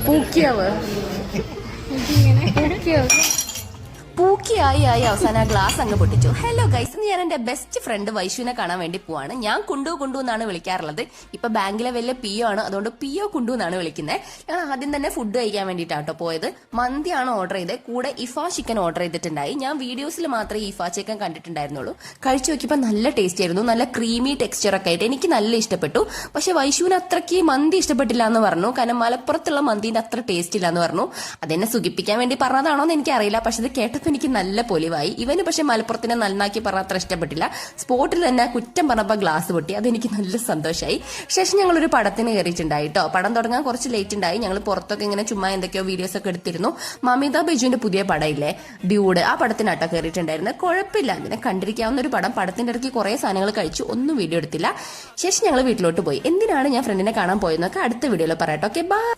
പൂക്കിയാവ് പൂക്കിയായി അവസാനം ആ ഗ്ലാസ് അങ്ങ് പൊട്ടിച്ചു. ഹലോ ഗൈസ്, ഞാൻ എന്റെ ബെസ്റ്റ് ഫ്രണ്ട് വൈശുവിനെ കാണാൻ വേണ്ടി പോവാണ്. ഞാൻ കുണ്ടു എന്നാണ് വിളിക്കാറുള്ളത്. ഇപ്പൊ ബാങ്കിലെ വലിയ പിഒ ആണ്, അതുകൊണ്ട് പിഒ കുണ്ടു എന്നാണ് വിളിക്കുന്നത്. ഞാൻ ആദ്യം തന്നെ ഫുഡ് കഴിക്കാൻ വേണ്ടിയിട്ടാട്ടോ പോയത്. മന്തിയാണ് ഓർഡർ ചെയ്തത്, കൂടെ ഇഫ ചിക്കൻ ഓർഡർ ചെയ്തിട്ടുണ്ടായി. ഞാൻ വീഡിയോസിൽ മാത്രമേ ഇഫ ചിക്കൻ കണ്ടിട്ടുണ്ടായിരുന്നുള്ളൂ. കഴിച്ചു നോക്കിയപ്പോൾ നല്ല ടേസ്റ്റ് ആയിരുന്നു, നല്ല ക്രീമി ടെക്സ്ചർ ഒക്കെ ആയിട്ട് എനിക്ക് നല്ല ഇഷ്ടപ്പെട്ടു. പക്ഷെ വൈശുവിന് അത്രയ്ക്ക് മന്തി ഇഷ്ടപ്പെട്ടില്ല എന്ന് പറഞ്ഞു. കാരണം മലപ്പുറത്തുള്ള മന്തിന്റെ അത്ര ടേസ്റ്റ് ഇല്ല എന്ന് പറഞ്ഞു. അതെന്നെ സുഖിപ്പിക്കാൻ വേണ്ടി പറഞ്ഞതാണോ എന്ന് എനിക്കറിയില്ല. പക്ഷെ ഇത് കേട്ടപ്പോൾ എനിക്ക് നല്ല പൊലിവായി. ഇവന് പക്ഷെ മലപ്പുറത്തിനെ നന്നാക്കി പറഞ്ഞ അത്ര ഇഷ്ടപ്പെട്ടില്ല. സ്പോട്ടിൽ തന്നെ കുറ്റം പറഞ്ഞപ്പോൾ ഗ്ലാസ് പൊട്ടി. അതെനിക്ക് നല്ല സന്തോഷമായി. ശേഷം ഞങ്ങളൊരു പടത്തിന് കയറിയിട്ടുണ്ടായി കേട്ടോ. പടം തുടങ്ങാൻ കുറച്ച് ലേറ്റ് ഉണ്ടായി. ഞങ്ങൾ പുറത്തൊക്കെ ഇങ്ങനെ ചുമ്മാ എന്തൊക്കെയോ വീഡിയോസ് ഒക്കെ എടുത്തിരുന്നു. മമിത ബൈജുവിന്റെ പുതിയ പടമില്ലേ, ഡ്യൂഡ്, ആ പടത്തിനാട്ടോ കയറിയിട്ടുണ്ടായിരുന്നു. കുഴപ്പമില്ല, അതിനെ കണ്ടിരിക്കാവുന്ന ഒരു പടം. പടത്തിന്റെ ഇടയ്ക്ക് കുറെ സാധനങ്ങൾ കഴിച്ചു, ഒന്നും വീഡിയോ എടുത്തില്ല. ശേഷം ഞങ്ങൾ വീട്ടിലോട്ട് പോയി. എന്തിനാണ് ഞാൻ ഫ്രണ്ടിനെ കാണാൻ പോയെന്നൊക്കെ അടുത്ത വീഡിയോയിൽ പറയാട്ടോ. Okay, by.